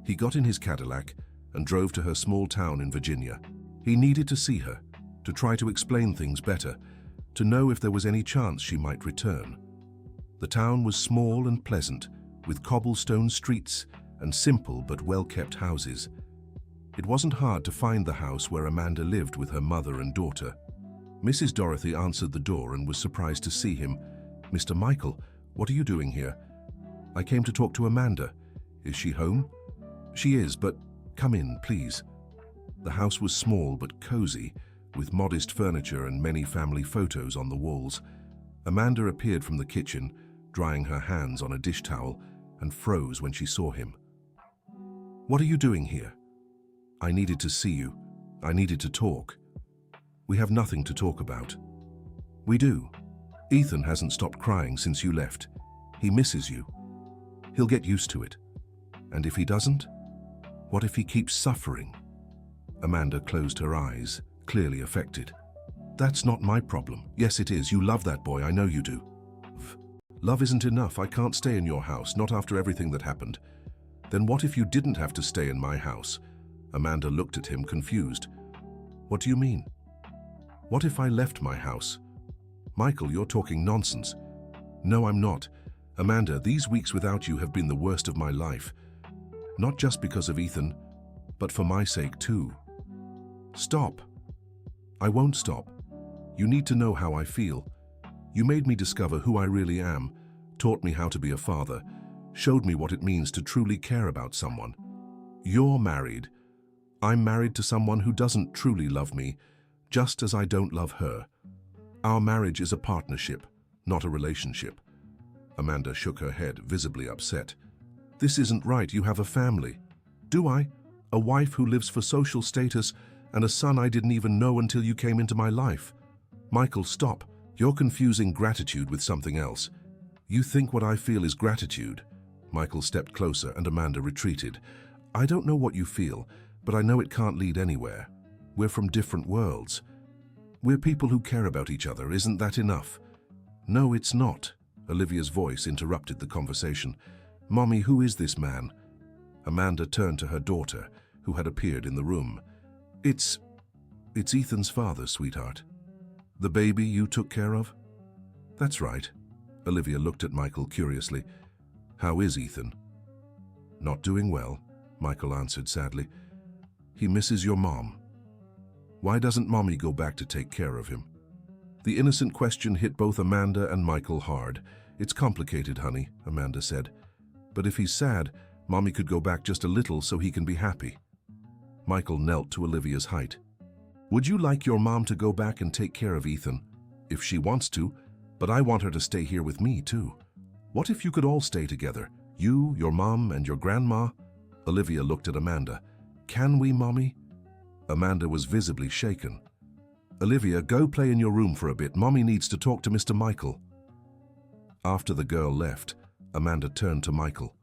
He got in his Cadillac and drove to her small town in Virginia. He needed to see her, to try to explain things better, to know if there was any chance she might return. The town was small and pleasant, with cobblestone streets and simple but well-kept houses. It wasn't hard to find the house where Amanda lived with her mother and daughter. Mrs. Dorothy answered the door and was surprised to see him. "Mr. Michael, what are you doing here?" "I came to talk to Amanda. Is she home?" "She is, but come in, please." The house was small but cozy, with modest furniture and many family photos on the walls. Amanda appeared from the kitchen, drying her hands on a dish towel, and froze when she saw him. "What are you doing here?" "I needed to see you. I needed to talk." "We have nothing to talk about." "We do. Ethan hasn't stopped crying since you left. He misses you. He'll get used to it. And if he doesn't? What if he keeps suffering?" Amanda closed her eyes, clearly affected. "That's not my problem." "Yes, it is. You love that boy, I know you do." "Love isn't enough. I can't stay in your house, not after everything that happened." "Then what if you didn't have to stay in my house?" Amanda looked at him, confused. "What do you mean?" "What if I left my house?" "Michael, you're talking nonsense." "No, I'm not. Amanda, these weeks without you have been the worst of my life. Not just because of Ethan, but for my sake too." "Stop." "I won't stop. You need to know how I feel. You made me discover who I really am, taught me how to be a father, showed me what it means to truly care about someone. You're married. I'm married to someone who doesn't truly love me, just as I don't love her. Our marriage is a partnership, not a relationship." Amanda shook her head, visibly upset. "This isn't right. You have a family." "Do I? A wife who lives for social status and a son I didn't even know until you came into my life." "Michael, stop. You're confusing gratitude with something else. You think what I feel is gratitude." Michael stepped closer and Amanda retreated. "I don't know what you feel, but I know it can't lead anywhere. We're from different worlds. We're people who care about each other. Isn't that enough?" "No, it's not." Olivia's voice interrupted the conversation. "Mommy, who is this man?" Amanda turned to her daughter, who had appeared in the room. It's Ethan's father, sweetheart. The baby you took care of?" "That's right." Olivia looked at Michael curiously. "How is Ethan?" "Not doing well," Michael answered sadly. "He misses your mom." "Why doesn't Mommy go back to take care of him?" The innocent question hit both Amanda and Michael hard. "It's complicated, honey," Amanda said. "But if he's sad, Mommy could go back just a little so he can be happy." Michael knelt to Olivia's height. "Would you like your mom to go back and take care of Ethan? If she wants to, but I want her to stay here with me too. What if you could all stay together? You, your mom, and your grandma?" Olivia looked at Amanda. "Can we, Mommy?" Amanda was visibly shaken. "Olivia, go play in your room for a bit. Mommy needs to talk to Mr. Michael." After the girl left, Amanda turned to Michael.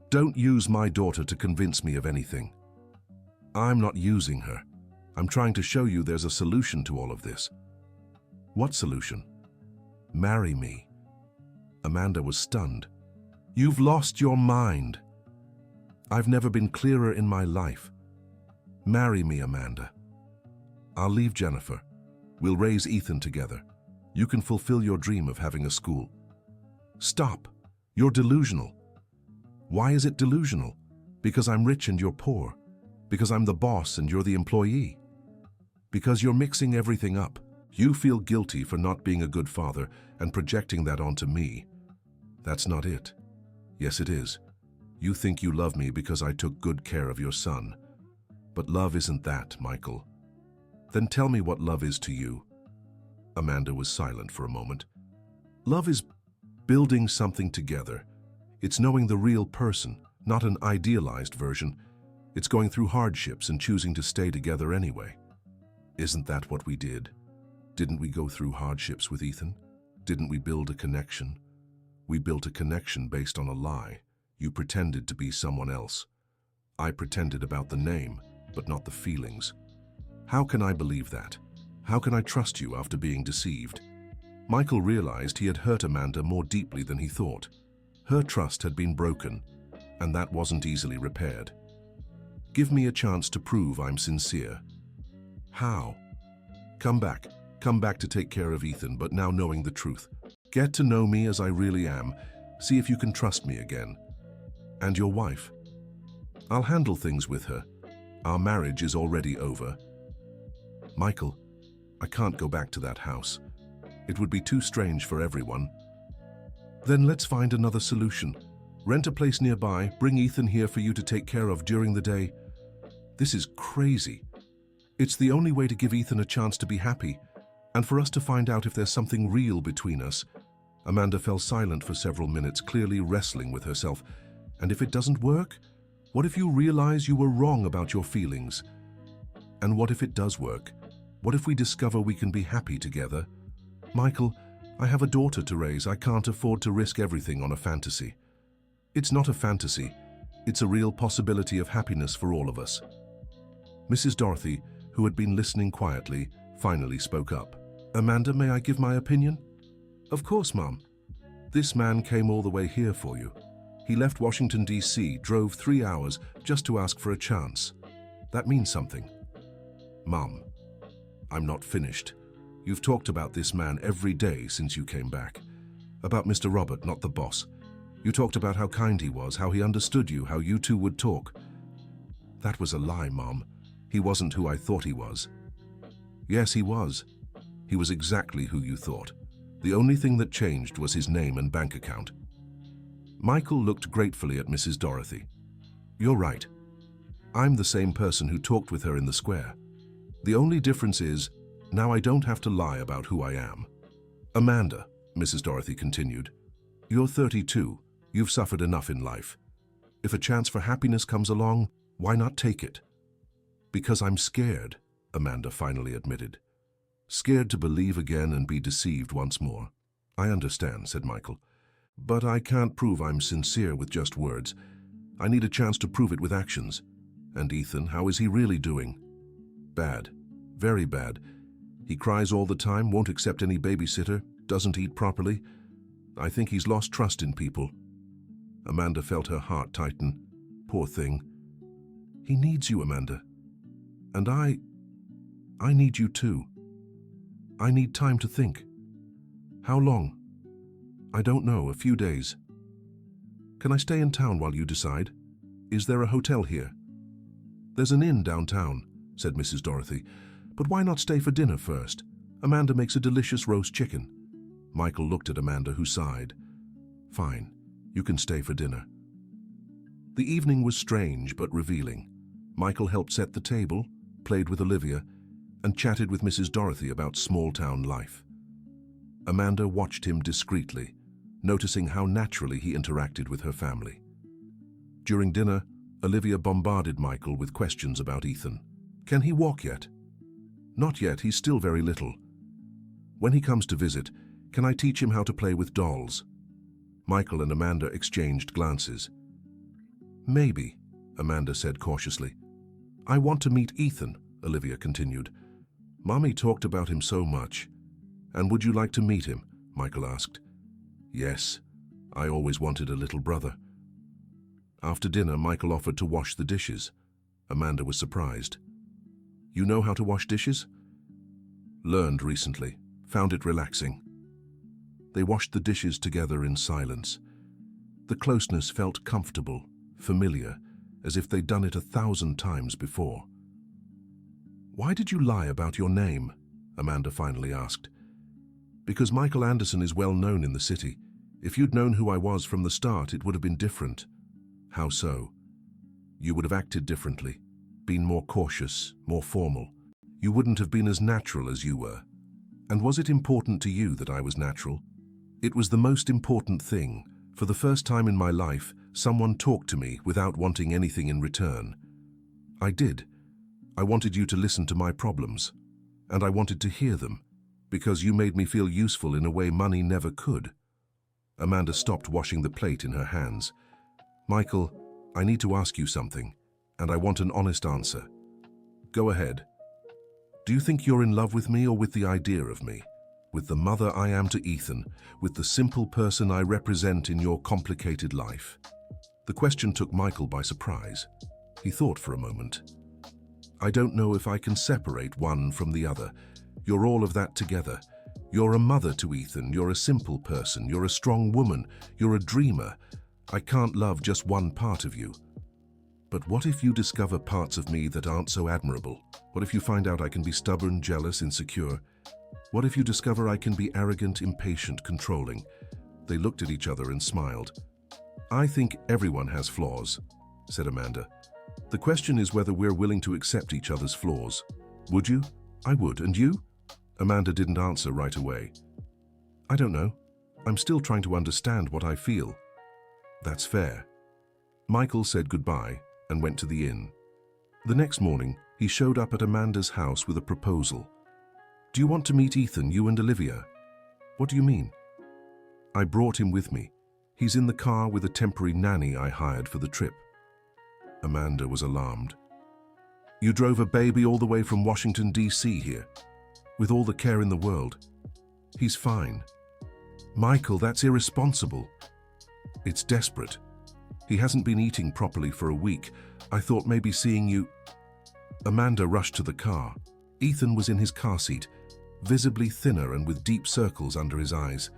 "Don't use my daughter to convince me of anything." "I'm not using her. I'm trying to show you there's a solution to all of this." "What solution?" "Marry me." Amanda was stunned. "You've lost your mind." "I've never been clearer in my life. Marry me, Amanda. I'll leave Jennifer. We'll raise Ethan together. You can fulfill your dream of having a school." "Stop. You're delusional." "Why is it delusional? Because I'm rich and you're poor. Because I'm the boss and you're the employee. Because you're mixing everything up. You feel guilty for not being a good father and projecting that onto me. That's not it." "Yes, it is. You think you love me because I took good care of your son. But love isn't that, Michael." "Then tell me what love is to you." Amanda was silent for a moment. "Love is building something together. It's knowing the real person, not an idealized version. It's going through hardships and choosing to stay together anyway." "Isn't that what we did? Didn't we go through hardships with Ethan? Didn't we build a connection? We built a connection based on a lie. You pretended to be someone else. I pretended about the name, but not the feelings. How can I believe that? How can I trust you after being deceived?" Michael realized he had hurt Amanda more deeply than he thought. Her trust had been broken, and that wasn't easily repaired. "Give me a chance to prove I'm sincere." "How?" Come back to take care of Ethan, but now knowing the truth. Get to know me as I really am. See if you can trust me again. And your wife? I'll handle things with her. Our marriage is already over." "Michael, I can't go back to that house. It would be too strange for everyone." "Then let's find another solution. Rent a place nearby, bring Ethan here for you to take care of during the day." "This is crazy. It's the only way to give Ethan a chance to be happy, and for us to find out if there's something real between us." Amanda fell silent for several minutes, clearly wrestling with herself. "And if it doesn't work? What if you realize you were wrong about your feelings? And what if it does work? What if we discover we can be happy together?" "Michael, I have a daughter to raise. I can't afford to risk everything on a fantasy." "It's not a fantasy. It's a real possibility of happiness for all of us." Mrs. Dorothy, who had been listening quietly, finally spoke up. "Amanda, may I give my opinion?" "Of course, Mom. This man came all the way here for you. He left Washington, D.C., drove 3 hours just to ask for a chance. That means something." "Mom, I'm not finished. You've talked about this man every day since you came back. About Mr. Robert, not the boss. You talked about how kind he was, how he understood you, how you two would talk." "That was a lie, Mom. He wasn't who I thought he was." "Yes, he was. He was exactly who you thought. The only thing that changed was his name and bank account." Michael looked gratefully at Mrs. Dorothy. "You're right. I'm the same person who talked with her in the square. The only difference is, now I don't have to lie about who I am." "Amanda," Mrs. Dorothy continued, "you're 32. You've suffered enough in life. If a chance for happiness comes along, why not take it?" "Because I'm scared," Amanda finally admitted. "Scared to believe again and be deceived once more." "I understand," said Michael. "But I can't prove I'm sincere with just words. I need a chance to prove it with actions. And Ethan, how is he really doing?" "Bad. Very bad. He cries all the time, won't accept any babysitter, doesn't eat properly. I think he's lost trust in people." Amanda felt her heart tighten. Poor thing. "He needs you, Amanda. And I need you too. I need time to think." "How long?" "I don't know, a few days." "Can I stay in town while you decide? Is there a hotel here?" "There's an inn downtown," said Mrs. Dorothy. "But why not stay for dinner first? Amanda makes a delicious roast chicken. Michael looked at Amanda, who sighed. Fine, you can stay for dinner. The evening was strange but revealing. Michael helped set the table, played with Olivia, and chatted with Mrs. Dorothy about small-town life. Amanda watched him discreetly, noticing how naturally he interacted with her family. During dinner, Olivia bombarded Michael with questions about Ethan. Can he walk yet? Not yet, he's still very little. When he comes to visit, can I teach him how to play with dolls? Michael and Amanda exchanged glances. Maybe, Amanda said cautiously. I want to meet Ethan, Olivia continued. Mommy talked about him so much. And would you like to meet him? Michael asked. Yes, I always wanted a little brother. After dinner, Michael offered to wash the dishes. Amanda was surprised. You know how to wash dishes? Learned recently. Found it relaxing. They washed the dishes together in silence. The closeness felt comfortable, familiar, as if they'd done it 1,000 times before. Why did you lie about your name? Amanda finally asked. Because Michael Anderson is well known in the city. If you'd known who I was from the start, it would have been different. How so? You would have acted differently, been more cautious, more formal. You wouldn't have been as natural as you were. And was it important to you that I was natural? It was the most important thing. For the first time in my life, someone talked to me without wanting anything in return. I did. I wanted you to listen to my problems. And I wanted to hear them, because you made me feel useful in a way money never could. Amanda stopped washing the plate in her hands. Michael, I need to ask you something, and I want an honest answer. Go ahead. Do you think you're in love with me or with the idea of me? With the mother I am to Ethan, with the simple person I represent in your complicated life? The question took Michael by surprise. He thought for a moment. I don't know if I can separate one from the other. You're all of that together. You're a mother to Ethan, you're a simple person, you're a strong woman, you're a dreamer. I can't love just one part of you. But what if you discover parts of me that aren't so admirable? What if you find out I can be stubborn, jealous, insecure? What if you discover I can be arrogant, impatient, controlling? They looked at each other and smiled. I think everyone has flaws, said Amanda. The question is whether we're willing to accept each other's flaws. Would you? I would. And you? Amanda didn't answer right away. I don't know. I'm still trying to understand what I feel. That's fair. Michael said goodbye and went to the inn. The next morning, he showed up at Amanda's house with a proposal. Do you want to meet Ethan, you and Olivia? What do you mean? I brought him with me. He's in the car with a temporary nanny I hired for the trip. Amanda was alarmed. You drove a baby all the way from Washington, D.C. here, with all the care in the world. He's fine. Michael, that's irresponsible. It's desperate. He hasn't been eating properly for a week. I thought maybe seeing you... Amanda rushed to the car. Ethan was in his car seat, visibly thinner and with deep circles under his eyes.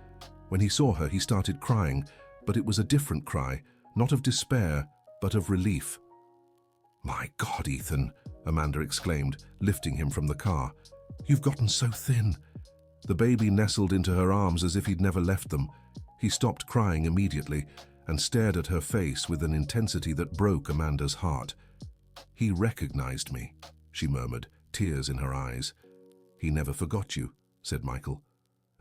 When he saw her, he started crying, but it was a different cry, not of despair, but of relief. My God, Ethan, Amanda exclaimed, lifting him from the car. You've gotten so thin. The baby nestled into her arms as if he'd never left them. He stopped crying immediately and stared at her face with an intensity that broke Amanda's heart. He recognized me, she murmured, tears in her eyes. He never forgot you, said Michael.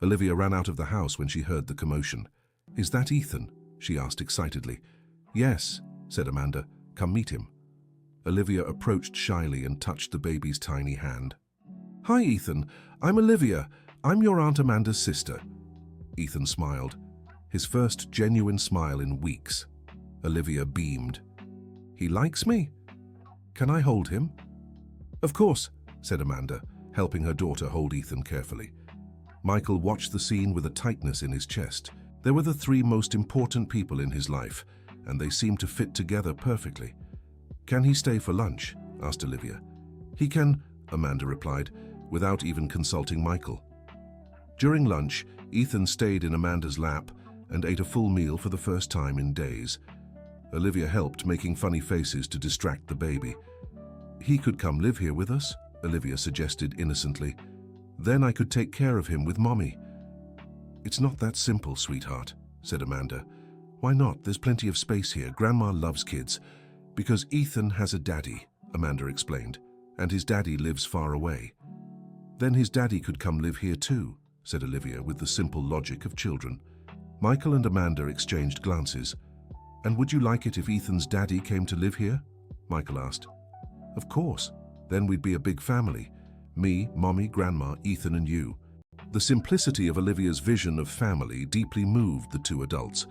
Olivia ran out of the house when she heard the commotion. Is that Ethan? She asked excitedly. Yes, said Amanda. Come meet him. Olivia approached shyly and touched the baby's tiny hand. Hi, Ethan. I'm Olivia. I'm your Aunt Amanda's sister. Ethan smiled, his first genuine smile in weeks. Olivia beamed. He likes me? Can I hold him? Of course, said Amanda, helping her daughter hold Ethan carefully. Michael watched the scene with a tightness in his chest. There were the three most important people in his life, and they seemed to fit together perfectly. Can he stay for lunch? Asked Olivia. He can, Amanda replied, without even consulting Michael. During lunch, Ethan stayed in Amanda's lap and ate a full meal for the first time in days. Olivia helped, making funny faces to distract the baby. He could come live here with us, Olivia suggested innocently. Then I could take care of him with Mommy. It's not that simple, sweetheart, said Amanda. Why not? There's plenty of space here. Grandma loves kids. Because Ethan has a daddy, Amanda explained, and his daddy lives far away. Then his daddy could come live here too, said Olivia with the simple logic of children. Michael and Amanda exchanged glances. And would you like it if Ethan's daddy came to live here? Michael asked. Of course. Then we'd be a big family. Me, Mommy, Grandma, Ethan and you. The simplicity of Olivia's vision of family deeply moved the two adults.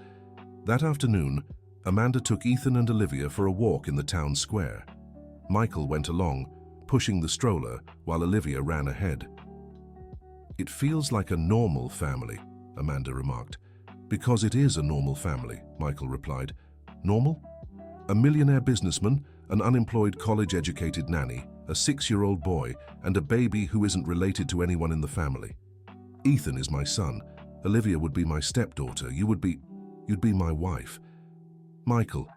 That afternoon, Amanda took Ethan and Olivia for a walk in the town square. Michael went along, pushing the stroller while Olivia ran ahead. It feels like a normal family, Amanda remarked. Because it is a normal family, Michael replied. Normal? A millionaire businessman, an unemployed college-educated nanny, a 6-year-old boy, and a baby who isn't related to anyone in the family. Ethan is my son. Olivia would be my stepdaughter. You'd be my wife. Michael,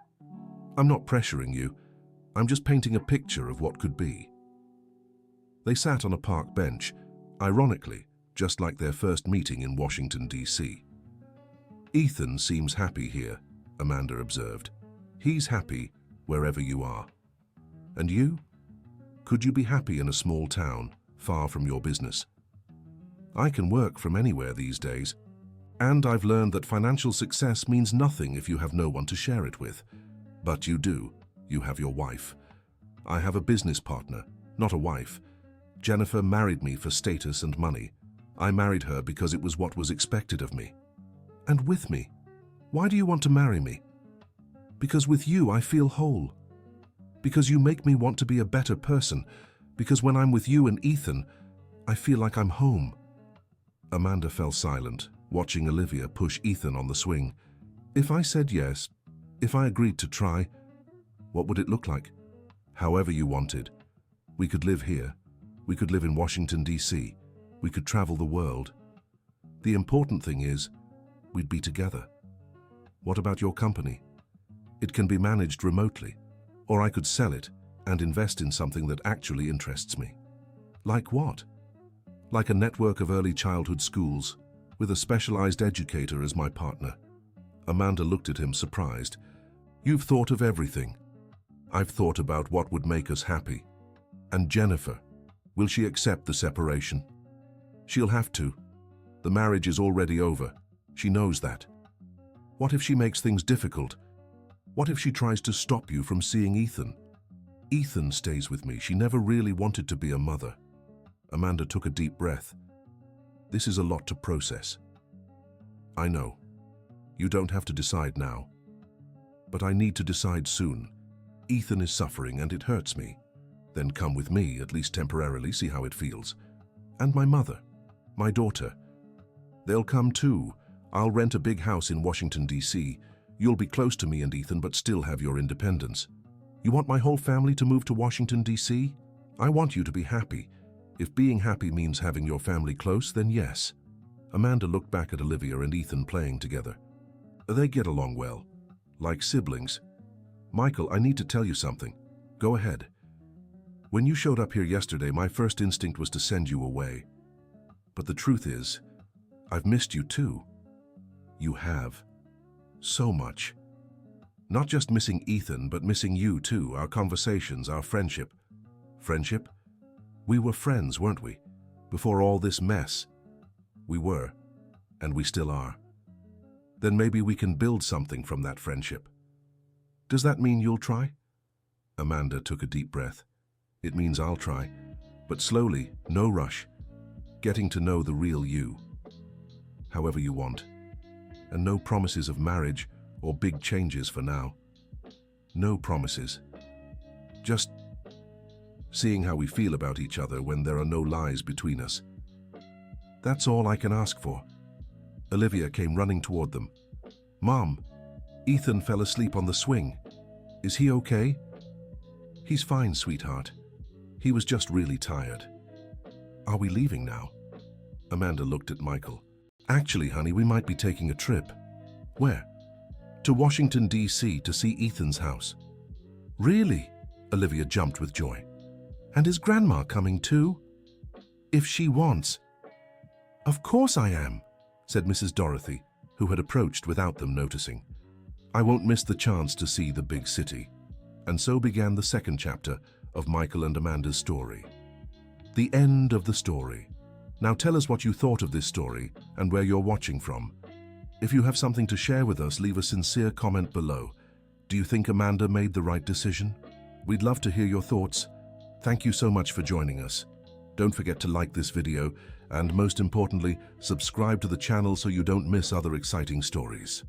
I'm not pressuring you. I'm just painting a picture of what could be. They sat on a park bench, ironically, just like their first meeting in Washington, D.C. Ethan seems happy here, Amanda observed. He's happy wherever you are. And you? Could you be happy in a small town, far from your business? I can work from anywhere these days. And I've learned that financial success means nothing if you have no one to share it with. But you do. You have your wife. I have a business partner, not a wife. Jennifer married me for status and money. I married her because it was what was expected of me. And with me. Why do you want to marry me? Because with you I feel whole. Because you make me want to be a better person. Because when I'm with you and Ethan, I feel like I'm home. Amanda fell silent, watching Olivia push Ethan on the swing. If I said yes, if I agreed to try, what would it look like? However you wanted. We could live here. We could live in Washington, D.C. We could travel the world. The important thing is, we'd be together. What about your company? It can be managed remotely, or I could sell it and invest in something that actually interests me. Like what? Like a network of early childhood schools, with a specialized educator as my partner. Amanda looked at him surprised. You've thought of everything. I've thought about what would make us happy. And Jennifer, will she accept the separation? She'll have to. The marriage is already over. She knows that. What if she makes things difficult? What if she tries to stop you from seeing Ethan? Ethan stays with me. She never really wanted to be a mother. Amanda took a deep breath. This is a lot to process. I know. You don't have to decide now. But I need to decide soon. Ethan is suffering and it hurts me. Then come with me, at least temporarily, see how it feels. And my mother, my daughter. They'll come too. I'll rent a big house in Washington, D.C. You'll be close to me and Ethan, but still have your independence. You want my whole family to move to Washington, D.C.? I want you to be happy. If being happy means having your family close, then yes. Amanda looked back at Olivia and Ethan playing together. They get along well, like siblings. Michael, I need to tell you something. Go ahead. When you showed up here yesterday, my first instinct was to send you away. But the truth is, I've missed you too. You have. So much. Not just missing Ethan, but missing you too, our conversations, our friendship. Friendship? We were friends, weren't we? Before all this mess. We were, and we still are. Then maybe we can build something from that friendship. Does that mean you'll try? Amanda took a deep breath. It means I'll try, but slowly, no rush. Getting to know the real you. However you want. And no promises of marriage or big changes for now. No promises. Just seeing how we feel about each other when there are no lies between us. That's all I can ask for. Olivia came running toward them. Mom, Ethan fell asleep on the swing. Is he okay? He's fine, sweetheart. He was just really tired. Are we leaving now? Amanda looked at Michael. Actually, honey, we might be taking a trip. Where? To Washington, D.C. to see Ethan's house. Really? Olivia jumped with joy. And is Grandma coming too? if she wants. Of course I am, said Mrs. Dorothy, who had approached without them noticing. I won't miss the chance to see the big city. And so began the second chapter of Michael and Amanda's story. The end of the story. Now tell us what you thought of this story and where you're watching from. If you have something to share with us, leave a sincere comment below. Do you think Amanda made the right decision? We'd love to hear your thoughts. Thank you so much for joining us. Don't forget to like this video and, most importantly, subscribe to the channel so you don't miss other exciting stories.